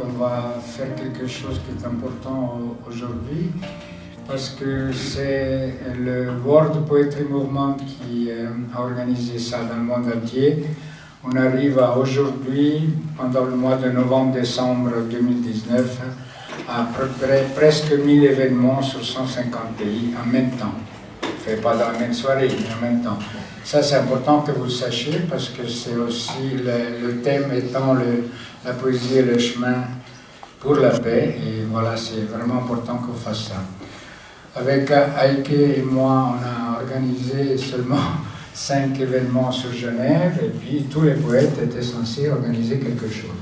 on va faire quelque chose qui est important aujourd'hui, parce que c'est le World Poetry Movement qui a organisé ça dans le monde entier. On arrive à aujourd'hui, pendant le mois de novembre-décembre 2019, à peu près presque 1000 événements sur 150 pays en même temps. On ne fait pas dans la même soirée, mais en même temps. Ça, c'est important que vous le sachiez, parce que c'est aussi le thème étant la poésie et le chemin pour la paix. Et voilà, c'est vraiment important qu'on fasse ça. Avec Heike et moi, on a organisé seulement 5 événements sur Genève, et puis tous les poètes étaient censés organiser quelque chose.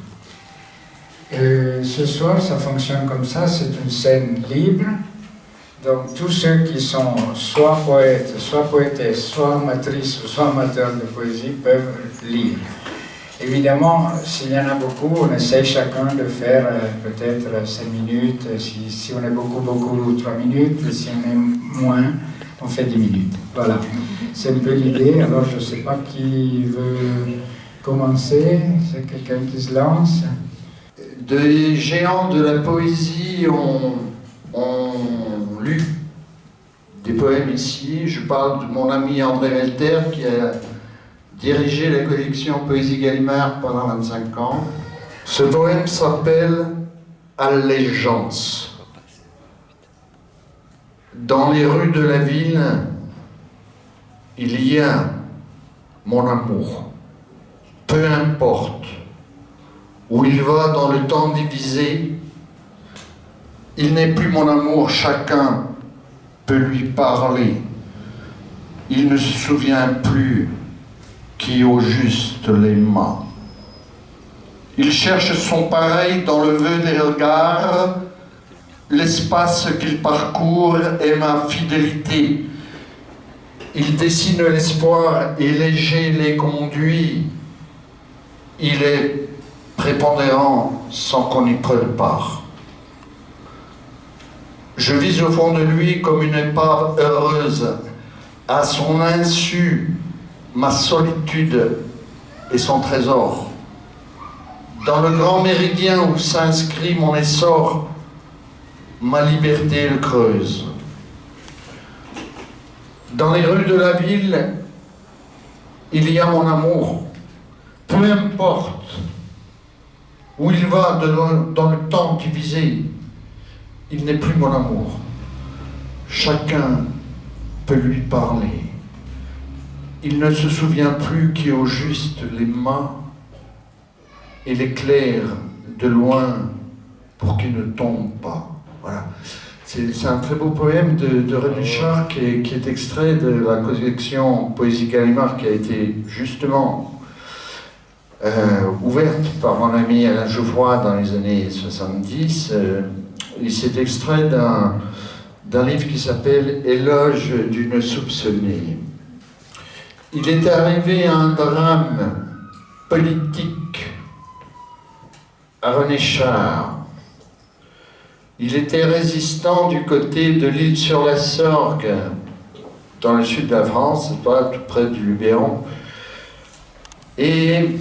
Ce soir, ça fonctionne comme ça, c'est une scène libre. Donc tous ceux qui sont soit poètes, soit poétesses, soit amatrices, soit amateurs de poésie peuvent lire. Évidemment, s'il y en a beaucoup, on essaye chacun de faire peut-être 5 minutes, si on est beaucoup, 3 minutes, et si on est moins, on fait 10 minutes. Voilà, c'est un peu l'idée. Alors je ne sais pas qui veut commencer, c'est quelqu'un qui se lance. Des géants de la poésie ont lu des poèmes ici. Je parle de mon ami André Melter qui a dirigé la collection Poésie Gallimard pendant 25 ans. Ce poème s'appelle « Allégeance ». Dans les rues de la ville, il y a mon amour. Peu importe où il va dans le temps divisé, il n'est plus mon amour, chacun peut lui parler. Il ne se souvient plus qui au juste l'aima. Il cherche son pareil dans le vœu des regards, l'espace qu'il parcourt est ma fidélité. Il dessine l'espoir et léger les conduit. Il est prépondérant sans qu'on y prenne part. Je vis au fond de lui comme une épave heureuse, à son insu, ma solitude et son trésor. Dans le grand méridien où s'inscrit mon essor, ma liberté le creuse. Dans les rues de la ville, il y a mon amour. Peu importe où il va dans le temps divisé, il n'est plus mon amour. Chacun peut lui parler. Il ne se souvient plus qui au juste l'aima et l'éclaire de loin pour qu'il ne tombe pas. Voilà. C'est un très beau poème de René Char qui est extrait de la collection Poésie Gallimard qui a été justement ouverte par mon ami Alain Geoffroy dans les années 70. Il s'est extrait d'un livre qui s'appelle « Éloge d'une soupçonnée ». Il est arrivé un drame politique à René Char. Il était résistant du côté de l'île sur la Sorgue, dans le sud de la France, pas tout près du Luberon. Et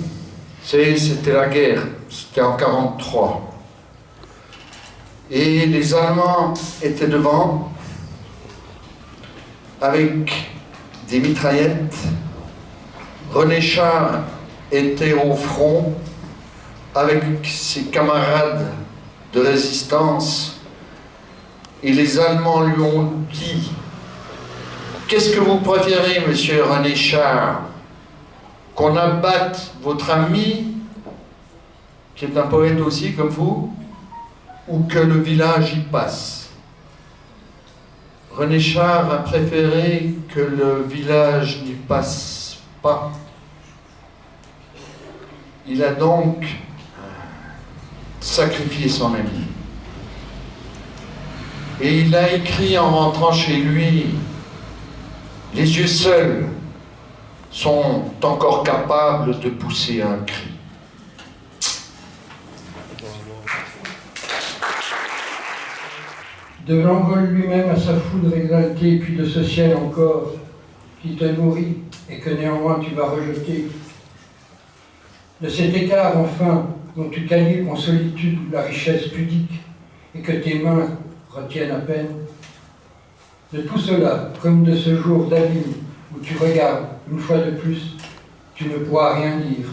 c'était la guerre, c'était en 1943. Et les Allemands étaient devant, avec des mitraillettes. René Char était au front, avec ses camarades de résistance, et les Allemands lui ont dit « Qu'est-ce que vous préférez, monsieur René Char, qu'on abatte votre ami, qui est un poète aussi comme vous, ou que le village y passe ?» René Char a préféré que le village n'y passe pas. Il a donc sacrifié son ami. Et il a écrit en rentrant chez lui, « Les yeux seuls sont encore capables de pousser un cri. » De l'envol lui-même à sa foudre exaltée, puis de ce ciel encore qui te nourrit et que néanmoins tu vas rejeter. De cet écart enfin dont tu calibres en solitude la richesse pudique et que tes mains retiennent à peine. De tout cela, comme de ce jour d'abîme où tu regardes, une fois de plus, tu ne pourras rien dire.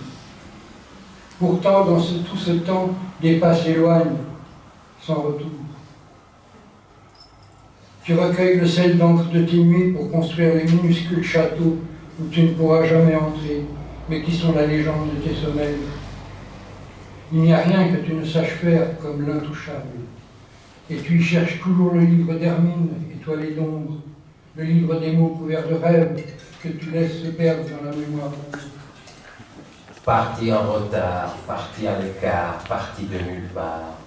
Pourtant, dans tout ce temps, des pas s'éloignent sans retour. Tu recueilles le sel d'encre de tes nuits pour construire les minuscules châteaux où tu ne pourras jamais entrer, mais qui sont la légende de tes sommeils. Il n'y a rien que tu ne saches faire comme l'intouchable. Et tu y cherches toujours le livre d'Hermine, étoilé d'ombre, le livre des mots couverts de rêves que tu laisses se perdre dans la mémoire. Parti en retard, parti à l'écart, parti de nulle part.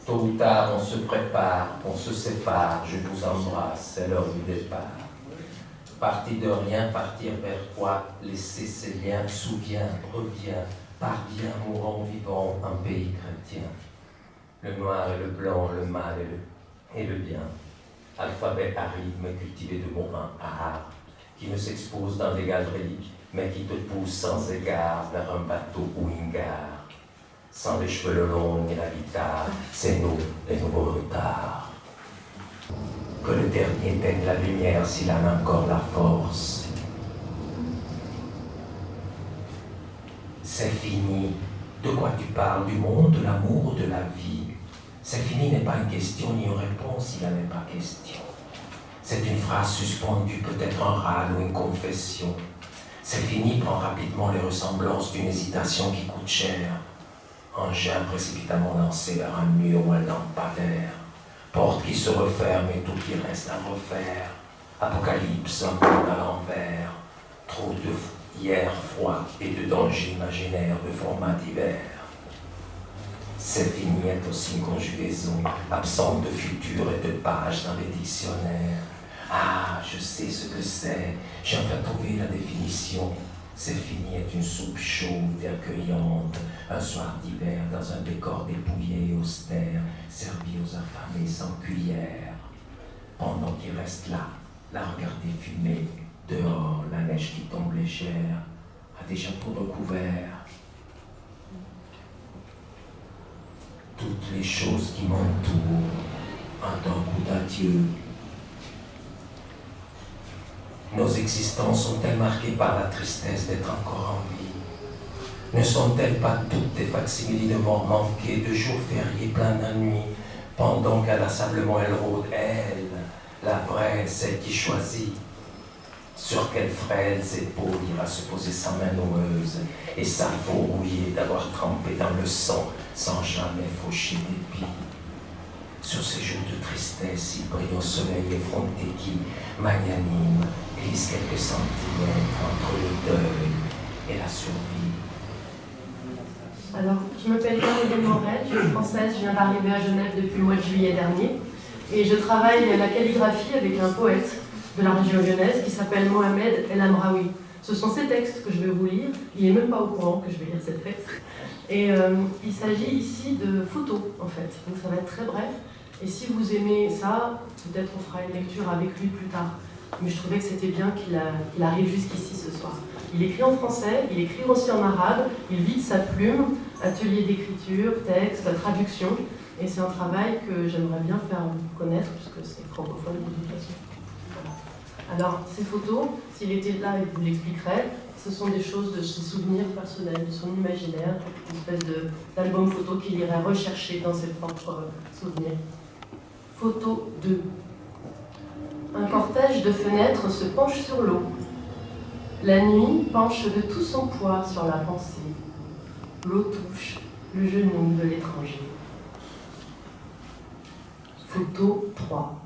Tôt ou tard, on se prépare, on se sépare, je vous embrasse, c'est l'heure du départ. Parti de rien, partir vers quoi? Laisser ses liens, souviens, reviens, parviens, mourant, vivant, un pays chrétien. Le noir et le blanc, le mal et le bien. Alphabet aride, cultivé de mots un art, qui ne s'expose dans des galeries, mais qui te pousse sans égard vers un bateau ou une gare. Sans les cheveux longs ni la guitare, c'est nous, les nouveaux retards. Que le dernier teigne la lumière s'il en a encore la force. C'est fini. De quoi tu parles? Du monde, de l'amour, de la vie? C'est fini n'est pas une question ni une réponse, il n'en est pas question. C'est une phrase suspendue, peut-être un râle ou une confession. C'est fini prend rapidement les ressemblances d'une hésitation qui coûte cher. Engin précipitamment lancé vers un mur ou un lampadaire. Porte qui se referme et tout qui reste à refaire. Apocalypse, un monde à l'envers. Trop de hier froid et de dangers imaginaires de formats divers. C'est fini est aussi une conjugaison, absente de futur et de pages dans les dictionnaires. Ah, je sais ce que c'est, j'ai enfin trouvé la définition. C'est fini est une soupe chaude et accueillante, un soir d'hiver dans un décor dépouillé et austère, servi aux affamés sans cuillère. Pendant qu'il reste là, la regarder fumer, dehors la neige qui tombe légère, a déjà tout recouvert. Toutes les choses qui m'entourent, un temps coup d'adieu. Nos existences sont-elles marquées par la tristesse d'être encore en vie? Ne sont-elles pas toutes des facsimiles de morts manquées, de jours fériés pleins de nuit, pendant qu'inlassablement elle rôde, elle, la vraie, celle qui choisit? Sur quelles frêles épaules ira se poser sa main noueuse et sa peau rouillée d'avoir trempé dans le sang sans jamais faucher d'épis? Sur ces jours de tristesse, il brille au soleil effronté qui, magnanime, glisse quelques centimètres entre le deuil et la survie. Alors, je m'appelle Caroline Morel, je suis française, je viens d'arriver à Genève depuis le mois de juillet dernier et je travaille la calligraphie avec un poète de la région lyonnaise qui s'appelle Mohamed El Amraoui. Ce sont ces textes que je vais vous lire, il n'est même pas au courant que je vais lire ces textes. Et il s'agit ici de photos en fait, donc ça va être très bref. Et si vous aimez ça, peut-être on fera une lecture avec lui plus tard. Mais je trouvais que c'était bien qu'il arrive jusqu'ici ce soir. Il écrit en français, il écrit aussi en arabe, il vide sa plume, atelier d'écriture, texte, traduction. Et c'est un travail que j'aimerais bien faire connaître, puisque c'est francophone de toute façon. Voilà. Alors, ces photos, s'il était là, il vous l'expliquerait, ce sont des choses de ses souvenirs personnels, de son imaginaire, une espèce d'album photo qu'il irait rechercher dans ses propres souvenirs. Photo 2. Un cortège de fenêtres se penche sur l'eau. La nuit penche de tout son poids sur la pensée. L'eau touche le genou de l'étranger. Photo 3.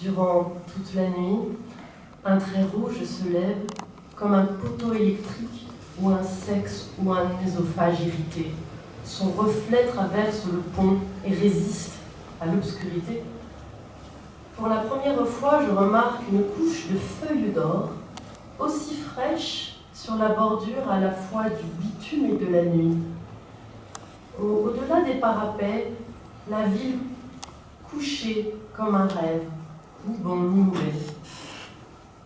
Durant toute la nuit, un trait rouge se lève comme un poteau électrique ou un sexe ou un œsophage irrité. Son reflet traverse le pont et résiste à l'obscurité. Pour la première fois, je remarque une couche de feuilles d'or, aussi fraîche sur la bordure à la fois du bitume et de la nuit. Au-delà des parapets, la ville couchée comme un rêve, ni bon ni mauvais.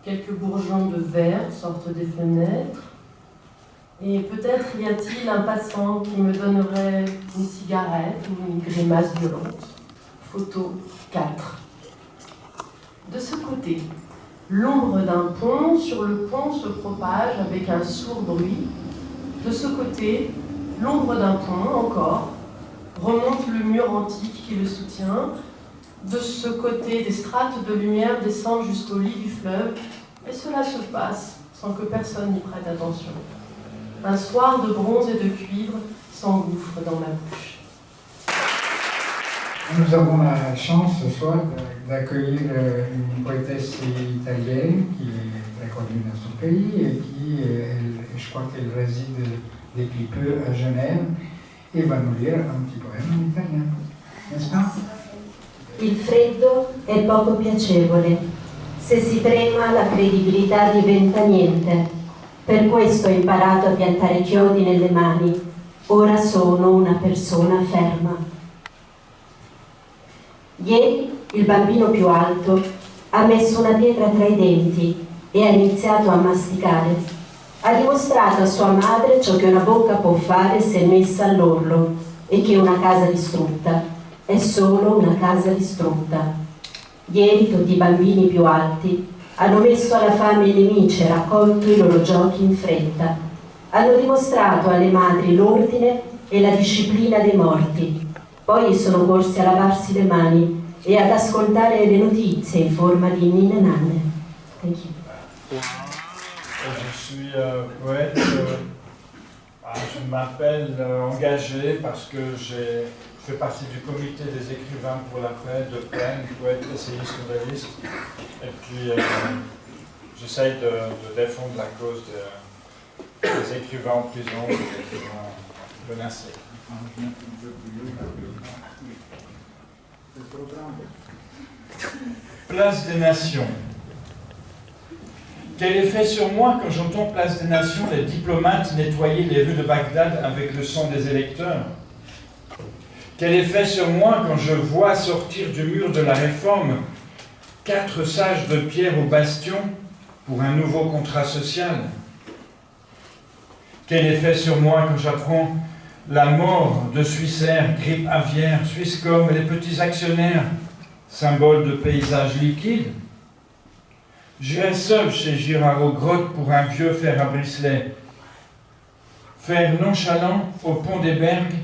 Quelques bourgeons de verre sortent des fenêtres. Et peut-être y a-t-il un passant qui me donnerait une cigarette ou une grimace violente. Photo 4. De ce côté, l'ombre d'un pont sur le pont se propage avec un sourd bruit. De ce côté, l'ombre d'un pont, encore, remonte le mur antique qui le soutient. De ce côté, des strates de lumière descendent jusqu'au lit du fleuve, et cela se passe sans que personne n'y prête attention. Un soir de bronze et de cuivre s'engouffre dans ma bouche. Nous avons la chance ce soir d'accueillir une poétesse italienne qui est très connue dans son pays et qui, je crois qu'elle réside depuis peu à Genève et va nous lire un petit poème en italien. N'est-ce pas? Il freddo è poco piacevole. Se si trema la credibilità diventa niente. Per questo ho imparato a piantare chiodi nelle mani. Ora sono una persona ferma. Ieri il bambino più alto ha messo una pietra tra i denti e ha iniziato a masticare. Ha dimostrato a sua madre ciò che una bocca può fare se messa all'orlo e che una casa distrutta è solo una casa distrutta. Ieri tutti i bambini più alti hanno messo alla fame i nemici e raccolto i loro giochi in fretta. Hanno dimostrato alle madri l'ordine e la disciplina dei morti. Poi sono corsi a lavarsi le mani e ad ascoltare le notizie in forma di ninne nanne. Thank you. Je suis poète. Je m'appelle engagé parce que je fais partie du comité des écrivains pour la paix de Pen, poète, essayiste, nouvelliste. Et puis j'essaye de défendre la cause des écrivains en prison, des écrivains menacés. Place des Nations. Quel effet sur moi quand j'entends Place des Nations les diplomates nettoyer les rues de Bagdad avec le sang des électeurs? Quel effet sur moi quand je vois sortir du mur de la Réforme 4 sages de pierre au bastion pour un nouveau contrat social? Quel effet sur moi quand j'apprends la mort de Swissair, grippe aviaire, Swisscom et les petits actionnaires, symbole de paysage liquide? J'irai seul chez Girard aux grottes pour un vieux fer à bricelets. Faire nonchalant au pont des Bergues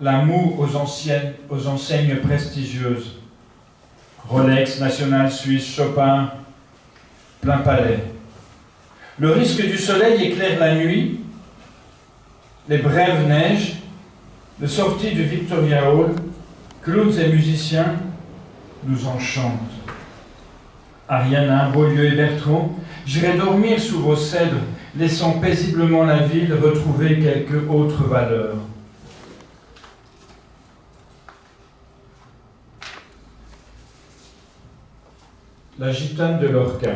la moue aux enseignes prestigieuses. Rolex, National Suisse, Chopin, plein palais. Le risque du soleil éclaire la nuit, les brèves neiges, de sortie du Victoria Hall, clowns et musiciens nous enchantent. Ariana, Beaulieu et Bertrand, j'irai dormir sous vos cèdres, laissant paisiblement la ville retrouver quelque autre valeur. La gitane de Lorca.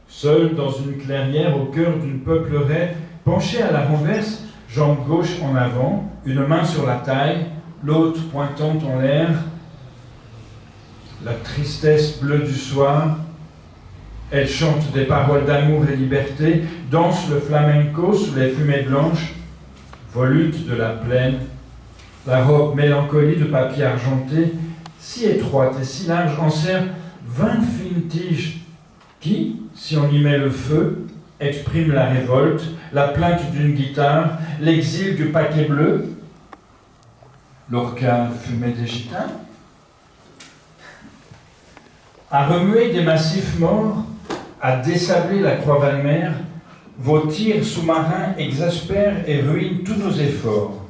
Seule dans une clairière au cœur d'une peupleraie, penchée à la renverse, jambe gauche en avant, une main sur la taille, l'autre pointant en l'air, la tristesse bleue du soir, elle chante des paroles d'amour et liberté, danse le flamenco sous les fumées blanches, volute de la plaine, la robe mélancolie de papier argenté, si étroite et si large, en serre 20 fines tiges qui, si on y met le feu, expriment la révolte, la plainte d'une guitare, l'exil du paquet bleu. Lorca fumait des gitans, à remuer des massifs morts, à désabler la Croix-Valmer, vos tirs sous-marins exaspèrent et ruinent tous nos efforts.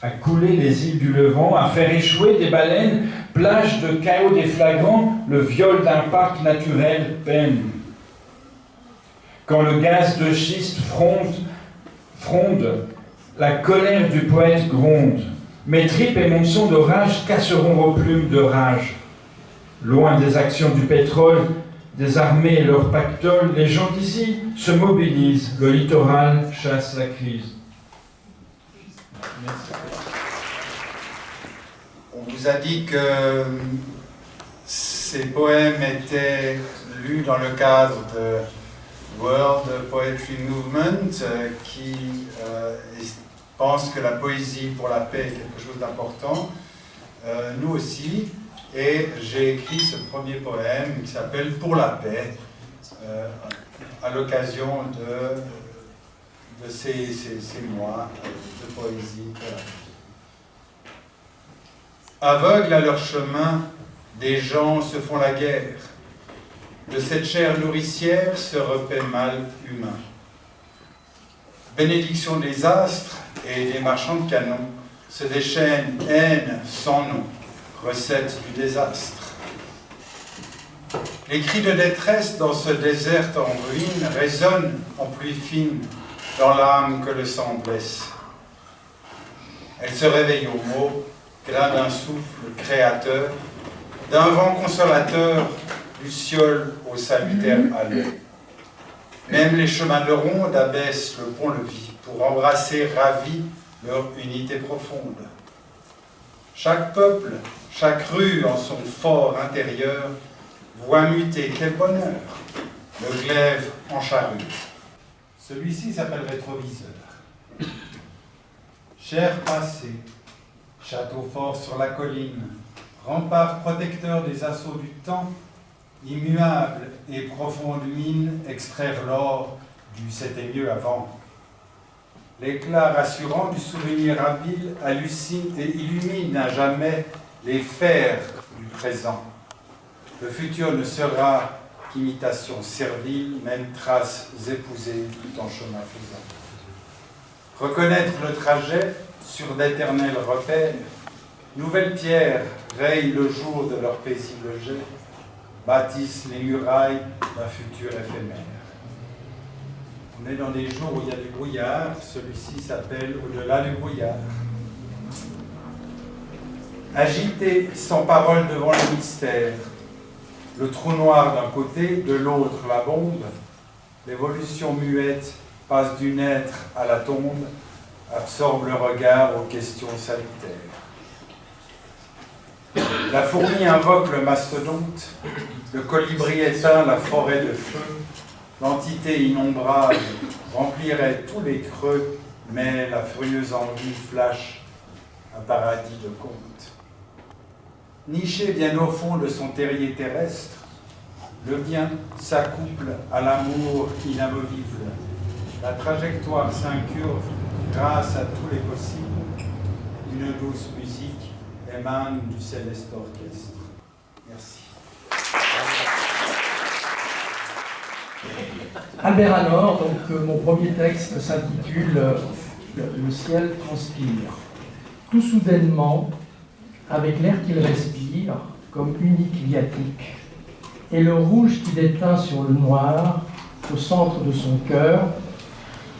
À couler les îles du Levant, à faire échouer des baleines, plage de chaos des flagrants, le viol d'un parc naturel peine. Quand le gaz de schiste fronde, la colère du poète gronde. Mes tripes et mon son d'orage casseront vos plumes de rage. Loin des actions du pétrole, des armées et leurs pactoles, les gens d'ici se mobilisent, le littoral chasse la crise. Merci. On vous a dit que ces poèmes étaient lus dans le cadre World Poetry Movement qui pense que la poésie pour la paix est quelque chose d'important. Nous aussi. Et j'ai écrit ce premier poème qui s'appelle Pour la paix, à l'occasion de ces mois de poésie. Aveugles à leur chemin, des gens se font la guerre. De cette chair nourricière se repaît mal humain. Bénédiction des astres et des marchands de canons se déchaînent haine sans nom. Recette du désastre. Les cris de détresse dans ce désert en ruine résonnent en pluie fine dans l'âme que le sang blesse. Elle se réveille au mot, grain d'un souffle créateur, d'un vent consolateur, du ciel au salutaire halo. Même les chemins de ronde abaissent le pont-levis pour embrasser ravis leur unité profonde. Chaque peuple, chaque rue en son fort intérieur voit muter, quel bonheur, le glaive en charrue. Celui-ci s'appelle rétroviseur. Cher passé, château fort sur la colline, rempart protecteur des assauts du temps, immuable et profonde mine, extraire l'or du c'était mieux avant. L'éclat rassurant du souvenir habile hallucine et illumine à jamais les fers du présent. Le futur ne sera qu'imitation servile, même traces épousées tout en chemin faisant. Reconnaître le trajet sur d'éternels repères, nouvelles pierres rayent le jour de leur paisible jet, bâtissent les murailles d'un futur éphémère. On est dans des jours où il y a du brouillard, celui-ci s'appelle Au-delà du brouillard. Agité sans parole devant le mystère, le trou noir d'un côté, de l'autre la bombe, l'évolution muette passe du naître à la tombe, absorbe le regard aux questions salutaires. La fourmi invoque le mastodonte, le colibri éteint la forêt de feu, l'entité innombrable remplirait tous les creux, mais la furieuse envie flash un paradis de conte. Niché bien au fond de son terrier terrestre, le bien s'accouple à l'amour inamovible. La trajectoire s'incurve grâce à tous les possibles. Une douce musique émane du céleste orchestre. Merci. Albert Hanor, donc mon premier texte s'intitule Le ciel transpire. Tout soudainement, avec l'air qu'il respire, comme unique viatique, et le rouge qui déteint sur le noir, au centre de son cœur,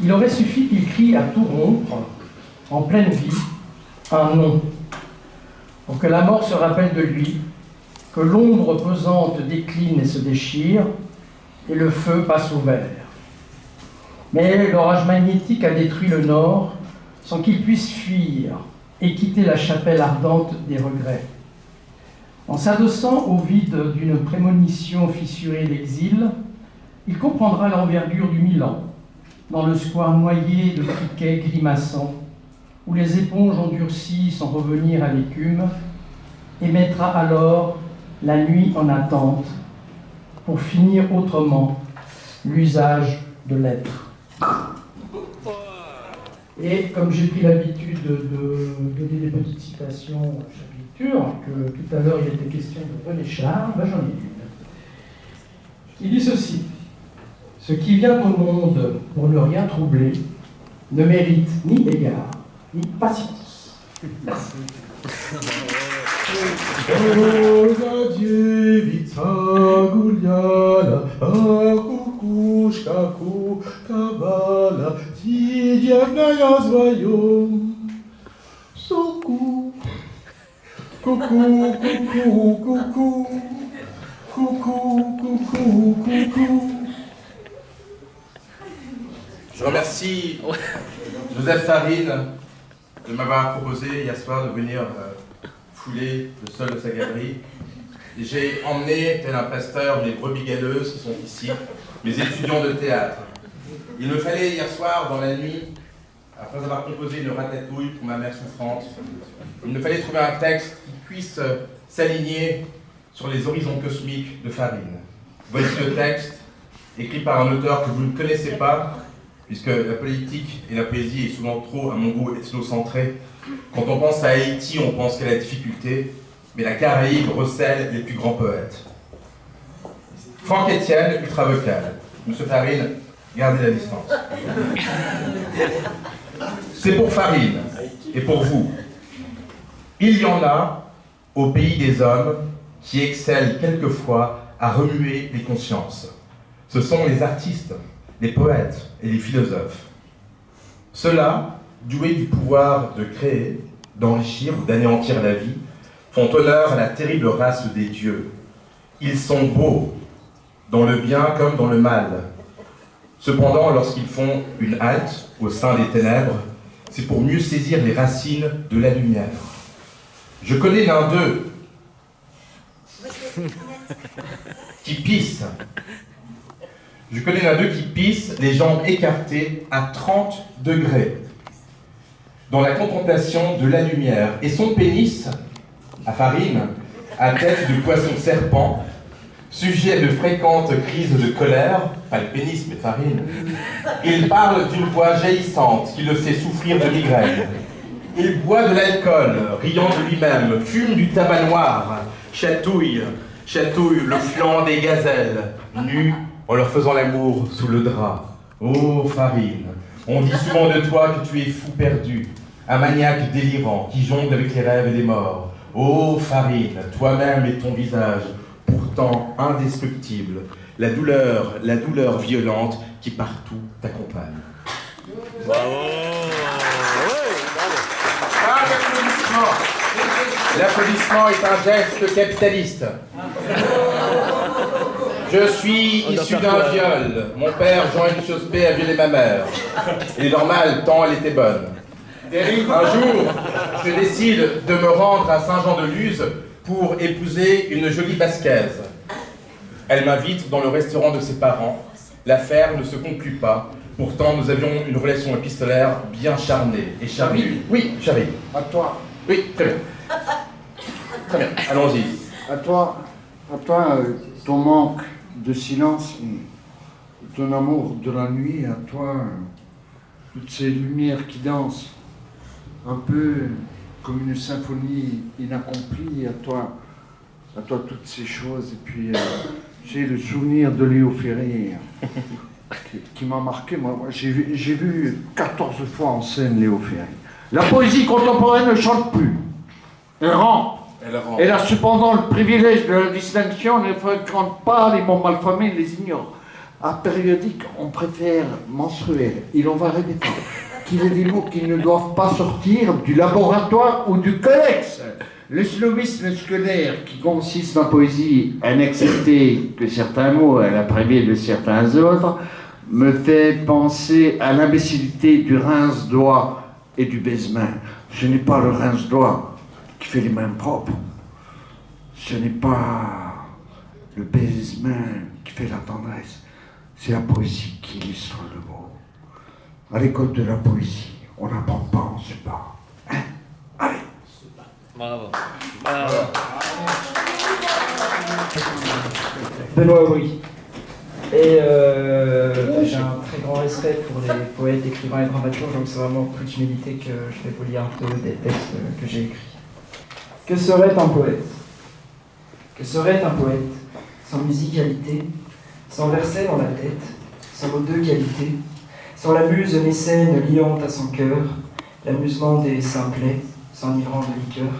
il aurait suffi qu'il crie à tout rompre, en pleine vie, un nom, pour que la mort se rappelle de lui, que l'ombre pesante décline et se déchire, et le feu passe au vert. Mais l'orage magnétique a détruit le nord sans qu'il puisse fuir et quitter la chapelle ardente des regrets. En s'adossant au vide d'une prémonition fissurée d'exil, il comprendra l'envergure du Milan, dans le square noyé de criquets grimaçants, où les éponges endurcies sans revenir à l'écume, et mettra alors la nuit en attente, pour finir autrement l'usage de l'être. Et comme j'ai pris l'habitude de donner des petites citations à chaque lecture, que tout à l'heure il était question de René Char, ben j'en ai une. Il dit ceci: ce qui vient au monde pour ne rien troubler ne mérite ni égard, ni patience. Merci. Dziewica gulniana, a kukuszka kawala, dziewna jazwa ją. Soku, kuku, kuku, kuku, kuku, kuku, kuku. Je remercie Joseph Farid de m'avoir proposé hier soir de venir fouler le sol de sa galerie. J'ai emmené, tel un pasteur, les brebis galeuses qui sont ici, mes étudiants de théâtre. Il me fallait hier soir, dans la nuit, après avoir composé une ratatouille pour ma mère souffrante, il me fallait trouver un texte qui puisse s'aligner sur les horizons cosmiques de Farine. Voici le texte, écrit par un auteur que vous ne connaissez pas, puisque la politique et la poésie est souvent trop, à mon goût, ethnocentrée. Quand on pense à Haïti, on pense qu'à la difficulté, mais la Caraïbe recèle les plus grands poètes. Franck Etienne, ultravocal. Monsieur Farine, gardez la distance. C'est pour Farine et pour vous. Il y en a au pays des hommes qui excellent quelquefois à remuer les consciences. Ce sont les artistes, les poètes et les philosophes. Ceux-là, doués du pouvoir de créer, d'enrichir ou d'anéantir la vie, font honneur à la terrible race des dieux. Ils sont beaux, dans le bien comme dans le mal. Cependant, lorsqu'ils font une halte au sein des ténèbres, c'est pour mieux saisir les racines de la lumière. Je connais l'un d'eux qui pisse. Je connais l'un d'eux qui pisse, les jambes écartées à 30 degrés, dans la contemplation de la lumière. Et son pénis, à Farine, à tête de poisson serpent, sujet à de fréquentes crises de colère, pas le pénis mais Farine, il parle d'une voix jaillissante qui le fait souffrir de migraine. Il boit de l'alcool, riant de lui-même, fume du tabac noir, chatouille le flanc des gazelles, nues en leur faisant l'amour sous le drap. Oh Farine, on dit souvent de toi que tu es fou perdu, un maniaque délirant qui jongle avec les rêves des morts. Oh Farine, toi-même et ton visage, pourtant indestructible, la douleur violente qui partout t'accompagne. Bravo. L'applaudissement est un geste capitaliste. Je suis issu d'un viol. Mon père, Jean-Yves Chospé, a violé ma mère. Il est normal, tant elle était bonne. Un jour, je décide de me rendre à Saint-Jean-de-Luz pour épouser une jolie basquaise. Elle m'invite dans le restaurant de ses parents. L'affaire ne se conclut pas. Pourtant, nous avions une relation épistolaire bien charnée et charnue. Oui, chérie. À toi. Oui, très bien. Très bien, allons-y. À toi, ton manque de silence, ton amour de la nuit, à toi, toutes ces lumières qui dansent, un peu comme une symphonie inaccomplie, à toi toutes ces choses, et puis j'ai le souvenir de Léo Ferré qui m'a marqué. Moi, j'ai vu 14 fois en scène Léo Ferré. La poésie contemporaine ne chante plus. Elle rampe. Elle a cependant le privilège de la distinction, ne fréquente pas les mots malfamés, les ignore. À périodique, on préfère menstruel. Il en va répéter qu'il y a des mots qui ne doivent pas sortir du laboratoire ou du codex. Le snobisme scolaire, qui consiste en poésie à n'accepter que certains mots à la privée de certains autres, me fait penser à l'imbécilité du rince-doigt et du baise-main. Ce n'est pas le rince-doigt qui fait les mains propres. Ce n'est pas le baise-main qui fait la tendresse. C'est la poésie qui illustre le mot. À l'école de la poésie, on n'apprend pas, on se bat. Hein? Allez. Bravo. Benoît Aubry. Et j'ai un très grand respect pour les poètes, écrivains et dramaturges, donc c'est vraiment plus d'humilité que je vais vous lire un peu des textes que j'ai écrits. Que serait un poète? Que serait un poète sans musicalité, sans verset dans la tête, sans mots de qualité, sans la muse mécène liante à son cœur, l'amusement des simplets, s'enivrant de liqueur?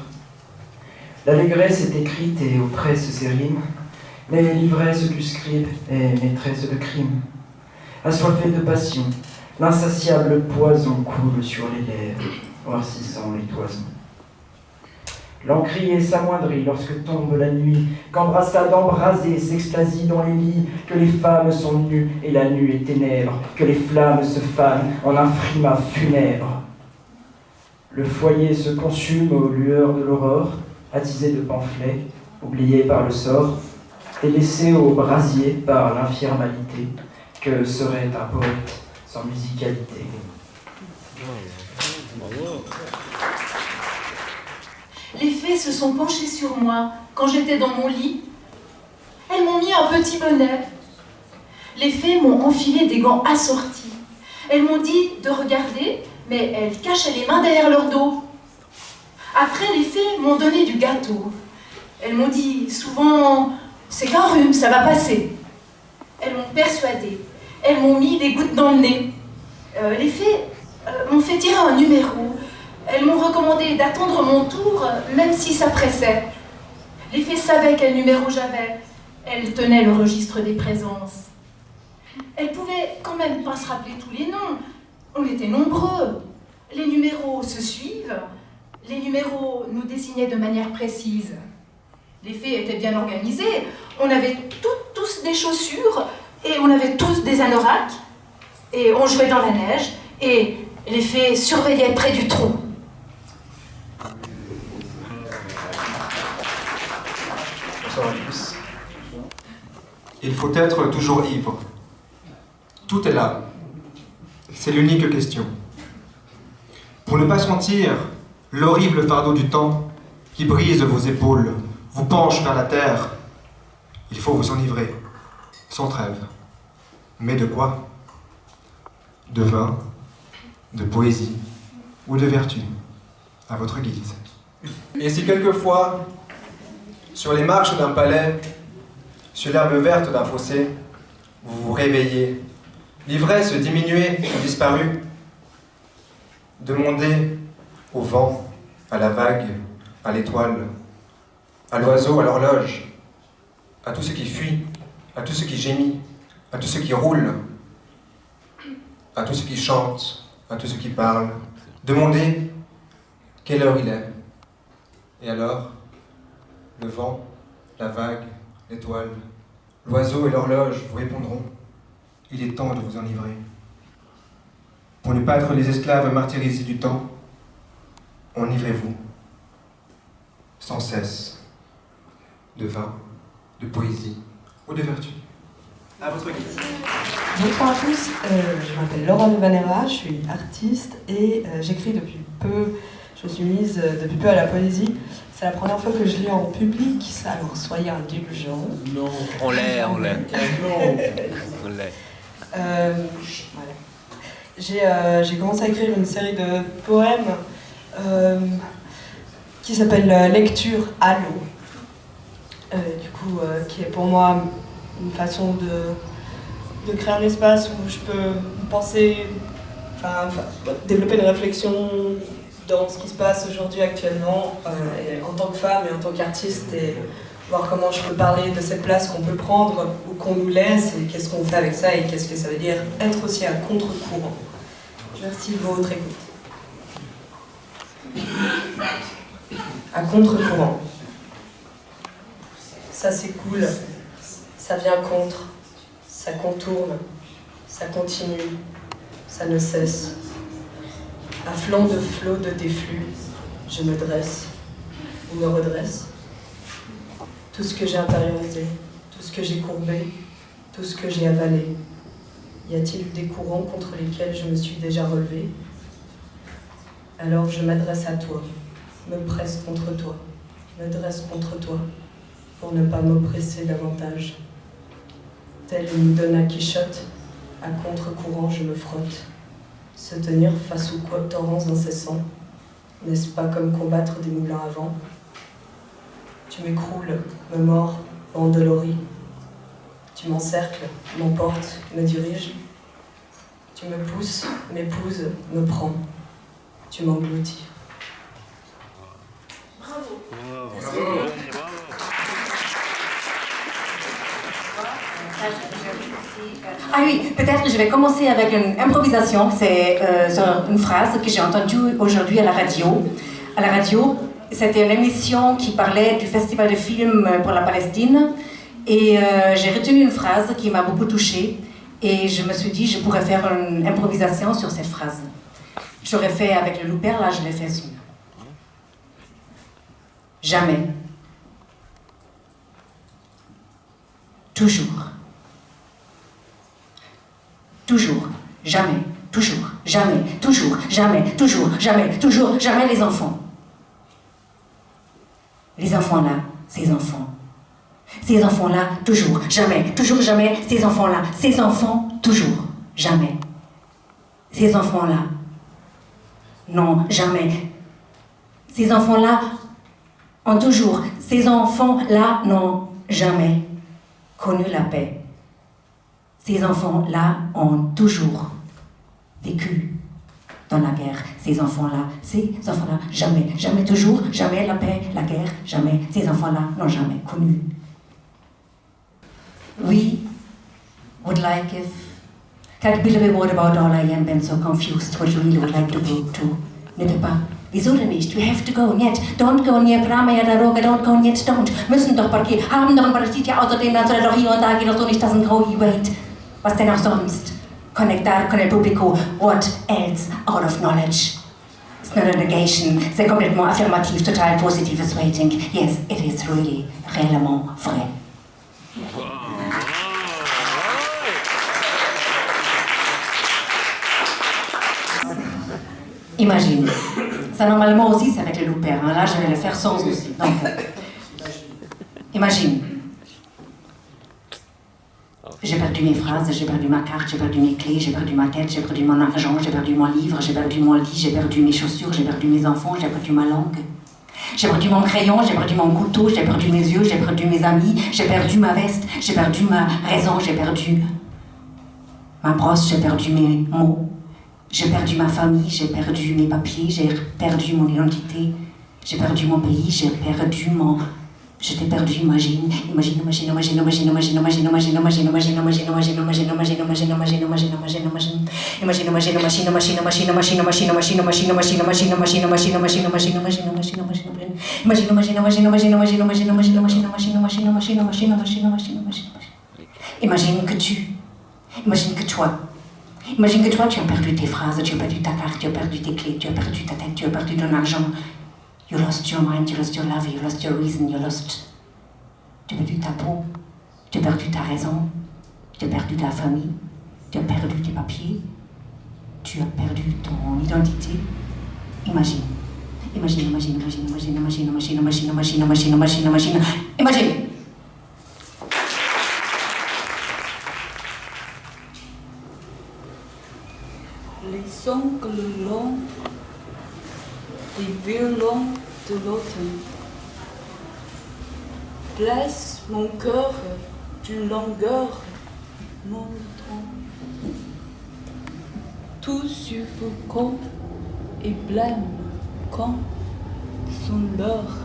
L'allégresse est écrite et oppresse ses rimes, mais l'ivresse du scribe est maîtresse de crime. Assoiffée de passion, l'insatiable poison coule sur les lèvres, noircissant les toisons. L'encrier s'amoindrit lorsque tombe la nuit, qu'embrassade embrasée s'extasie dans les lits, que les femmes sont nues et la nuit est ténèbres, que les flammes se fanent en un frimas funèbre. Le foyer se consume aux lueurs de l'aurore, attisé de pamphlets, oublié par le sort, et laissé au brasier par l'infirmalité, Que serait un poète sans musicalité? Les fées se sont penchées sur moi quand j'étais dans mon lit. Elles m'ont mis un petit bonnet. Les fées m'ont enfilé des gants assortis. Elles m'ont dit de regarder, mais elles cachaient les mains derrière leur dos. Après, les fées m'ont donné du gâteau. Elles m'ont dit souvent « c'est qu'un rhume, ça va passer ». Elles m'ont persuadée. Elles m'ont mis des gouttes dans le nez. Les fées m'ont fait tirer un numéro. Elles m'ont recommandé d'attendre mon tour, même si ça pressait. Les fées savaient quel numéro j'avais. Elles tenaient le registre des présences. Elles pouvaient quand même pas se rappeler tous les noms. On était nombreux. Les numéros se suivent. Les numéros nous désignaient de manière précise. Les fées étaient bien organisées. On avait tous des chaussures et on avait tous des anoraks. Et on jouait dans la neige et les fées surveillaient près du trou. Bonsoir à tous. Il faut être toujours ivre. Tout est là. C'est l'unique question. Pour ne pas sentir l'horrible fardeau du temps qui brise vos épaules, vous penche vers la terre, il faut vous enivrer, sans trêve. Mais de quoi? De vin, de poésie ou de vertu, à votre guise. Et si quelquefois, sur les marches d'un palais, sur l'herbe verte d'un fossé, vous vous réveillez, l'ivresse diminuée ou disparue, demandez au vent, à la vague, à l'étoile, à l'oiseau, à l'horloge, à tout ce qui fuit, à tout ce qui gémit, à tout ce qui roule, à tout ce qui chante, à tout ce qui parle. Demandez quelle heure il est. Et alors, le vent, la vague, l'étoile, l'oiseau et l'horloge vous répondront. Il est temps de vous enivrer. Pour ne pas être les esclaves martyrisés du temps, enivrez-vous, sans cesse, de vin, de poésie ou de vertu. À votre guise. Bonsoir à tous, je m'appelle Laura Levanera, je suis artiste et j'écris depuis peu, je me suis mise depuis peu à la poésie. C'est la première fois que je lis en public, alors soyez indulgents. Non, on l'est. Voilà. J'ai commencé à écrire une série de poèmes qui s'appelle Lecture à l'eau. Qui est pour moi une façon de créer un espace où je peux penser, développer une réflexion dans ce qui se passe aujourd'hui actuellement, et en tant que femme et en tant qu'artiste, et voir comment je peux parler de cette place qu'on peut prendre ou qu'on nous laisse, et qu'est-ce qu'on fait avec ça, et qu'est-ce que ça veut dire être aussi à contre-courant. Merci de votre écoute. À contre-courant. Ça s'écoule, ça vient contre, ça contourne, ça continue, ça ne cesse. À flanc de flot de tes flux, je me dresse ou me redresse. Tout ce que j'ai intériorisé, tout ce que j'ai courbé, tout ce que j'ai avalé. Y a-t-il des courants contre lesquels je me suis déjà relevée? Alors je m'adresse à toi, me presse contre toi, me dresse contre toi, pour ne pas m'oppresser davantage. Tel une Donna Quichotte, à contre-courant je me frotte. Se tenir face aux torrents incessants, n'est-ce pas comme combattre des moulins à vent? Tu m'écroules, me mords, m'endoloris. Tu m'encercles, m'emportes, me diriges. Tu me pousses, m'épouses, me prends. Tu m'engloutis. Bravo. Ah oui, peut-être que je vais commencer avec une improvisation. C'est une phrase que j'ai entendue aujourd'hui à la radio. À la radio, c'était une émission qui parlait du festival de films pour la Palestine. Et j'ai retenu une phrase qui m'a beaucoup touchée. Et je me suis dit, je pourrais faire une improvisation sur cette phrase. J'aurais fait avec le Louper, là je l'ai fait sur. Jamais. Toujours. toujours, jamais, toujours, jamais, toujours, jamais, toujours, jamais, toujours, jamais les enfants. Les enfants là, ces enfants. Ces enfants-là, toujours, jamais, ces enfants-là, ces enfants, toujours, jamais. Ces enfants-là, non, jamais. Ces enfants-là ont toujours, ces enfants-là n'ont jamais connu la paix. Ces enfants-là ont toujours vécu dans la guerre. Ces enfants-là, jamais, jamais, toujours, jamais la paix, la guerre, jamais. Ces enfants-là n'ont jamais connu. We would like if Kan ik bilden woorden about all I am, ben so confused what you really would like to go to. Nicht pas. Wieso denn nicht? We have to go, niet. Don't go near Pramaya Daroga, don't go, niet, don't. Müssen doch parkieren, haben doch ein Partit, ja außerdem, dann soll er doch hier und da gehen, so nicht, dass ein Go, wait. Was denn auch sonst? Conectar con el público, what else out of knowledge? It's not a negation, c'est complètement affirmatif, total positives waiting. Yes, it is really, réellement vrai. Imagine. Ça, normalement aussi, c'est avec le loup-père. Hein. Là, je vais le faire sans aussi. Donc, imagine. J'ai perdu mes phrases, j'ai perdu ma carte, j'ai perdu mes clés, j'ai perdu ma tête, j'ai perdu mon argent, j'ai perdu mon livre, j'ai perdu mon lit, j'ai perdu mes chaussures, j'ai perdu mes enfants, j'ai perdu ma langue. J'ai perdu mon crayon, j'ai perdu mon couteau, j'ai perdu mes yeux, j'ai perdu mes amis, j'ai perdu ma veste, j'ai perdu ma raison, j'ai perdu ma brosse, j'ai perdu mes mots. J'ai perdu ma famille, j'ai perdu mes papiers, j'ai perdu mon identité, j'ai perdu mon pays, j'ai perdu mon... Je t'ai perdu, imagine. Imagine que toi, tu as perdu tes phrases, tu as perdu ta carte, tu as perdu tes clés, tu as perdu ta tête, tu as perdu ton argent. You lost your mind, you lost your love, you lost your reason, tu as perdu ta peau, tu as perdu ta raison, tu as perdu ta famille, tu as perdu tes papiers, tu as perdu ton identité. Imagine. Les ongles longs des violons de l'automne blessent mon cœur d'une longueur monotone. Tout suffocant et blême quand son l'heure.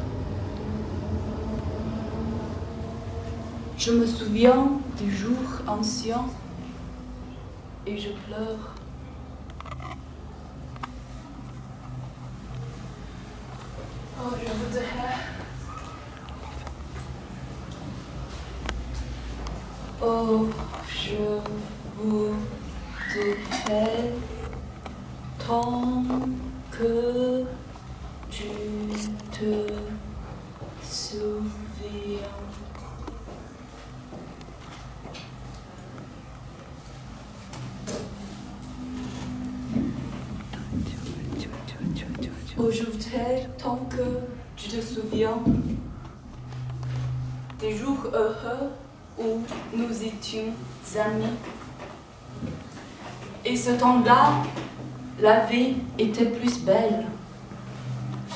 Je me souviens des jours anciens et je pleure. Oh, je voudrais. Oh, je voudrais tant que tu te souviens. Oh, je voudrais tant que tu te souviens des jours heureux où nous étions amis. Et ce temps-là, la vie était plus belle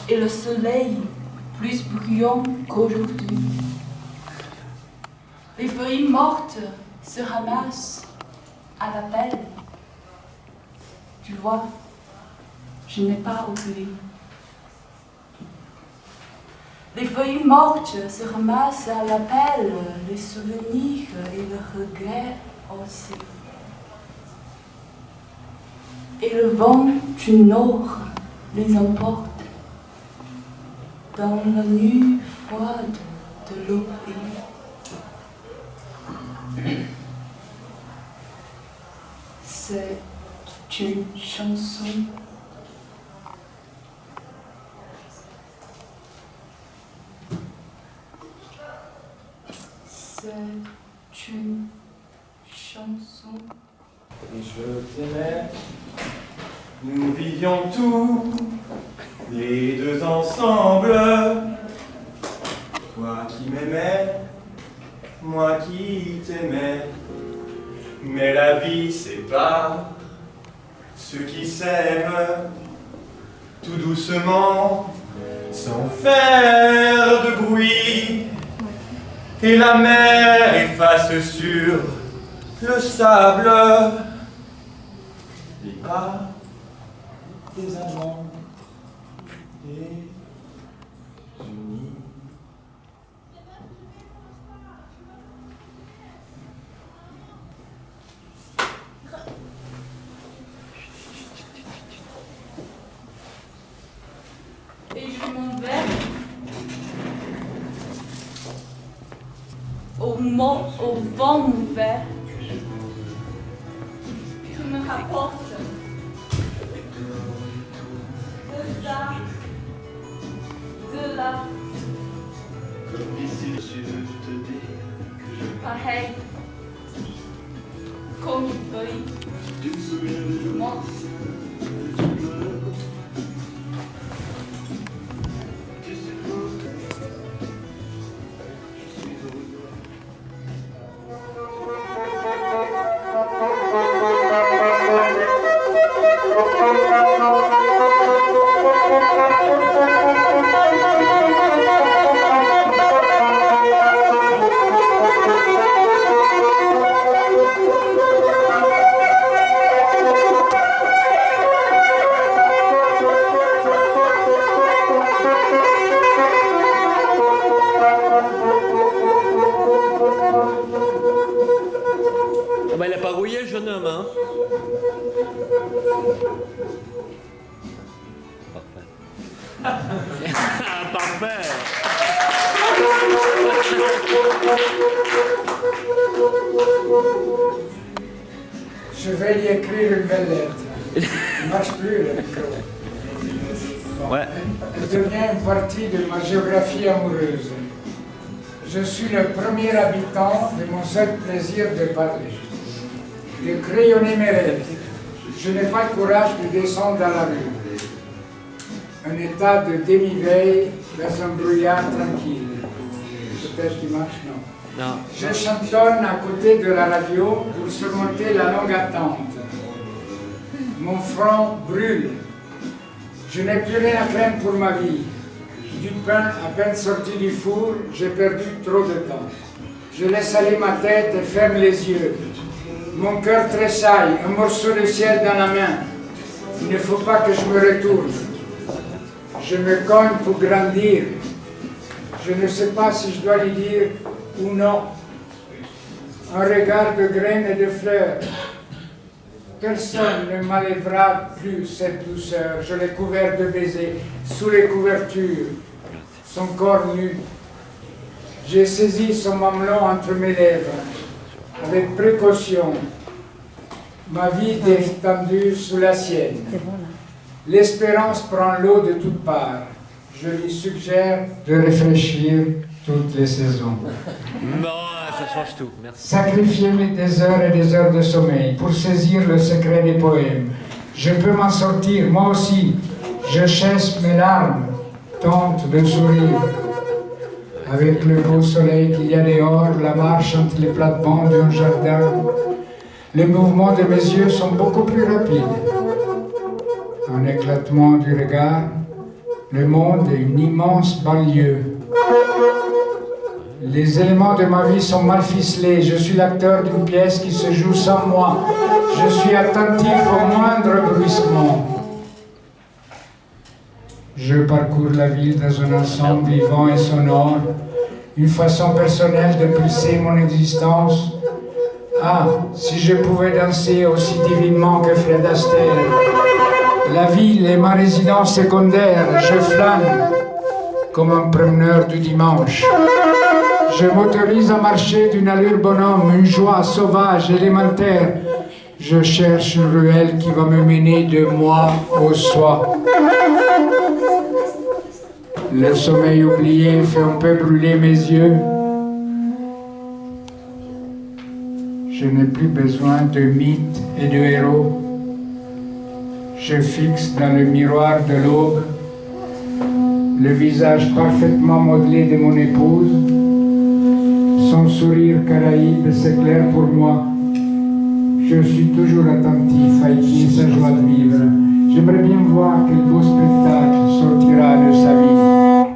et le soleil plus brillant qu'aujourd'hui. Les feuilles mortes se ramassent à la pelle. Tu vois, je n'ai pas oublié. Les feuilles mortes se ramassent à la pelle, les souvenirs et le regret aussi. Et le vent du nord les emporte dans la nuit froide de l'oubli. C'est une chanson. C'est une chanson. Et je Nous vivions tous les deux ensemble. Toi qui m'aimais, moi qui t'aimais. Mais la vie sépare ceux qui s'aiment tout doucement, sans faire de bruit. Et la mer efface sur le sable les pas des amants et unis. Et je m'en vais au vent ouvert qui me rapporte de ça, de là. Pareil, comme une feuille morte. Ben, il a pas rouillé le jeune homme, hein? Parfait. Parfait. Je vais lui écrire une belle lettre. Il ne marche plus le micro. Bon, Ouais. Elle devient une partie de ma géographie amoureuse. Je suis le premier habitant de mon seul plaisir de parler, de crayonner mes rêves. Je n'ai pas le courage de descendre dans la rue. Un état de demi-veille dans un brouillard tranquille. Peut-être qu'il marche, non. Non. Je chantonne à côté de la radio pour surmonter la longue attente. Mon front brûle. Je n'ai plus rien à craindre pour ma vie. Du pain à peine sorti du four, j'ai perdu trop de temps. Je laisse aller ma tête et ferme les yeux. Mon cœur tressaille, un morceau de ciel dans la main. Il ne faut pas que je me retourne. Je me cogne pour grandir. Je ne sais pas si je dois lui dire ou non. Un regard de graines et de fleurs. Personne ne m'enlèvera plus cette douceur. Je l'ai couvert de baisers, sous les couvertures, son corps nu. J'ai saisi son mamelon entre mes lèvres, avec précaution, ma vie détendue sous la sienne. L'espérance prend l'eau de toutes parts. Je lui suggère de réfléchir toutes les saisons. Non, ça change tout. Merci. Sacrifier des heures et des heures de sommeil pour saisir le secret des poèmes. Je peux m'en sortir, moi aussi. Je chasse mes larmes, tente de sourire. Avec le beau soleil qu'il y a dehors, la marche entre les plates-bandes d'un jardin, les mouvements de mes yeux sont beaucoup plus rapides. Un éclatement du regard, le monde est une immense banlieue. Les éléments de ma vie sont mal ficelés. Je suis l'acteur d'une pièce qui se joue sans moi. Je suis attentif au moindre bruissement. Je parcours la ville dans un ensemble vivant et sonore, une façon personnelle de pulser mon existence. Ah, si je pouvais danser aussi divinement que Fred Astaire. La ville est ma résidence secondaire. Je flâne comme un promeneur du dimanche. Je m'autorise à marcher d'une allure bonhomme, une joie sauvage, élémentaire. Je cherche une ruelle qui va me mener de moi au soi. Le sommeil oublié fait un peu brûler mes yeux. Je n'ai plus besoin de mythes et de héros. Je fixe dans le miroir de l'aube le visage parfaitement modelé de mon épouse. Son sourire caraïbe s'éclaire pour moi. Je suis toujours attentif à épier sa joie de vivre. J'aimerais bien voir quel beau spectacle sortira de sa vie.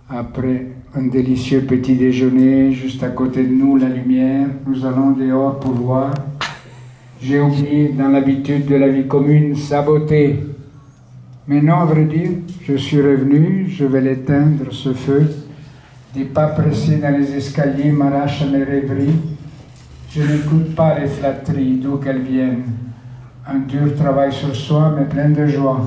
Après un délicieux petit déjeuner, juste à côté de nous, la lumière, nous allons dehors pour voir. J'ai oublié, dans l'habitude de la vie commune, sa beauté. Mais non, à vrai dire, je suis revenu, je vais l'éteindre, ce feu. Des pas pressés dans les escaliers m'arrachent à mes rêveries. Je n'écoute pas les flatteries, d'où qu'elles viennent. Un dur travail sur soi, mais plein de joie.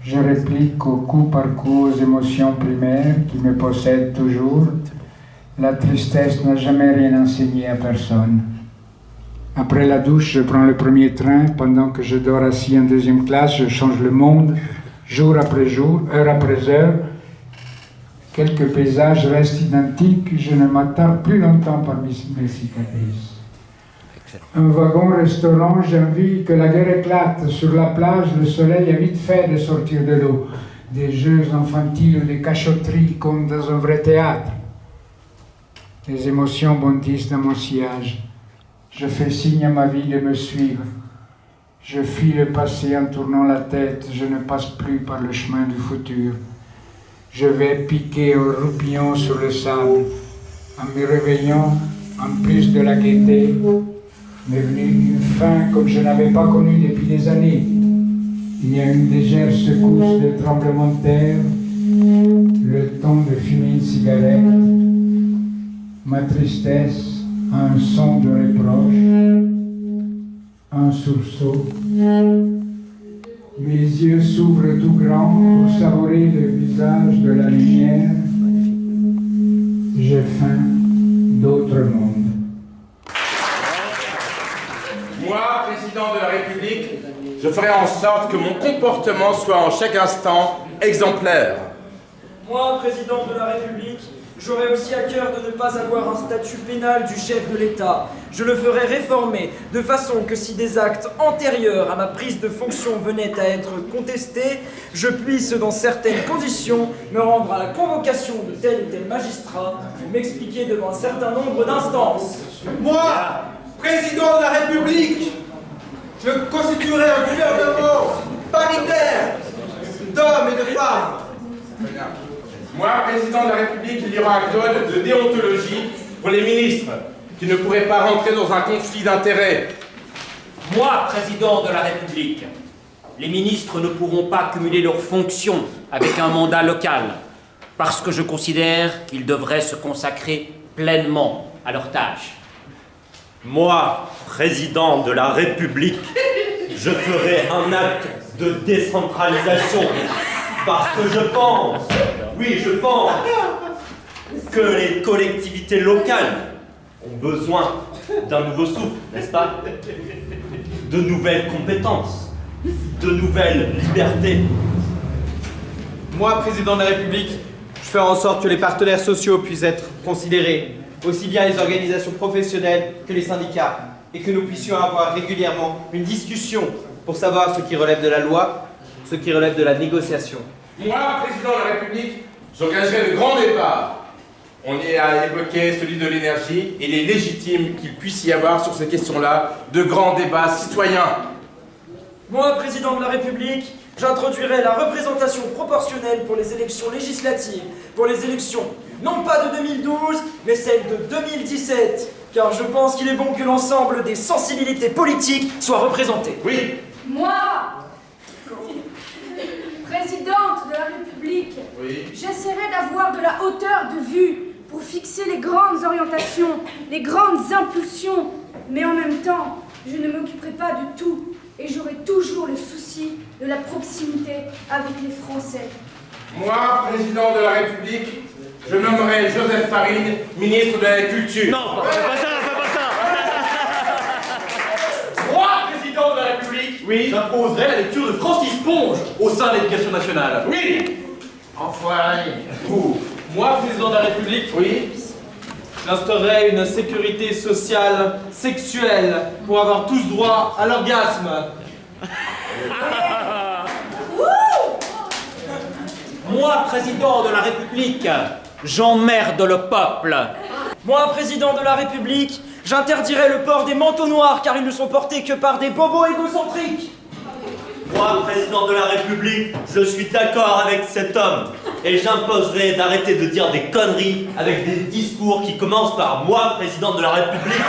Je réplique au coup par coup aux émotions primaires qui me possèdent toujours. La tristesse n'a jamais rien enseigné à personne. Après la douche, je prends le premier train. Pendant que je dors assis en deuxième classe, je change le monde, jour après jour, heure après heure. Quelques paysages restent identiques, je ne m'attarde plus longtemps parmi mes cicatrices. Un wagon-restaurant, j'ai envie que la guerre éclate. Sur la plage, le soleil a vite fait de sortir de l'eau. Des jeux infantiles ou des cachotteries comme dans un vrai théâtre. Les émotions bondissent dans mon sillage. Je fais signe à ma vie de me suivre. Je fuis le passé en tournant la tête. Je ne passe plus par le chemin du futur. Je vais piquer au roupillon sur le sable. En me réveillant, en plus de la gaieté, m'est venue une faim comme je n'avais pas connue depuis des années. Il y a une légère secousse de tremblement de terre, le temps de fumer une cigarette. Ma tristesse a un son de reproche, un sursaut. Mes yeux s'ouvrent tout grands pour savourer le visage de la lumière. J'ai faim d'autres mondes. Moi, président de la République, je ferai en sorte que mon comportement soit en chaque instant exemplaire. Moi, président de la République, j'aurai aussi à cœur de ne pas avoir un statut pénal du chef de l'État. Je le ferai réformer de façon que si des actes antérieurs à ma prise de fonction venaient à être contestés, je puisse, dans certaines conditions, me rendre à la convocation de tel ou tel magistrat et m'expliquer devant un certain nombre d'instances. Moi, président de la République, je constituerai un gouvernement paritaire d'hommes et de femmes. Moi, président de la République, il y aura un code de déontologie pour les ministres qui ne pourraient pas rentrer dans un conflit d'intérêts. Moi, président de la République, les ministres ne pourront pas cumuler leurs fonctions avec un mandat local parce que je considère qu'ils devraient se consacrer pleinement à leurs tâches. Moi, président de la République, je ferai un acte de décentralisation parce que je pense, oui je pense, que les collectivités locales ont besoin d'un nouveau souffle, n'est-ce pas? De nouvelles compétences, de nouvelles libertés. Moi, président de la République, je ferai en sorte que les partenaires sociaux puissent être considérés, aussi bien les organisations professionnelles que les syndicats, et que nous puissions avoir régulièrement une discussion pour savoir ce qui relève de la loi, ce qui relève de la négociation. Moi, président de la République, j'engagerai de grands débats. On y a évoqué celui de l'énergie, et il est légitime qu'il puisse y avoir sur ces questions-là de grands débats citoyens. Moi, président de la République, j'introduirai la représentation proportionnelle pour les élections législatives, pour les élections non pas de 2012, mais celles de 2017, car je pense qu'il est bon que l'ensemble des sensibilités politiques soient représentées. Oui. Moi, présidente de la République, j'essaierai d'avoir de la hauteur de vue pour fixer les grandes orientations, les grandes impulsions, mais en même temps, je ne m'occuperai pas de tout et j'aurai toujours le souci de la proximité avec les Français. Moi, président de la République, je nommerai Joseph Farine, ministre de la Culture. Non, fais pas ça, fais pas ça. Moi, président de la République, j'imposerai la lecture de Francis Ponge au sein de l'Éducation nationale. Oui. Enfoiré. Moi, président de la République, j'instaurerai une sécurité sociale sexuelle pour avoir tous droit à l'orgasme. Moi, président de la République, j'emmerde le peuple. Moi, président de la République, j'interdirai le port des manteaux noirs car ils ne sont portés que par des bobos égocentriques. Moi, président de la République, je suis d'accord avec cet homme et j'imposerai d'arrêter de dire des conneries avec des discours qui commencent par « Moi, président de la République ».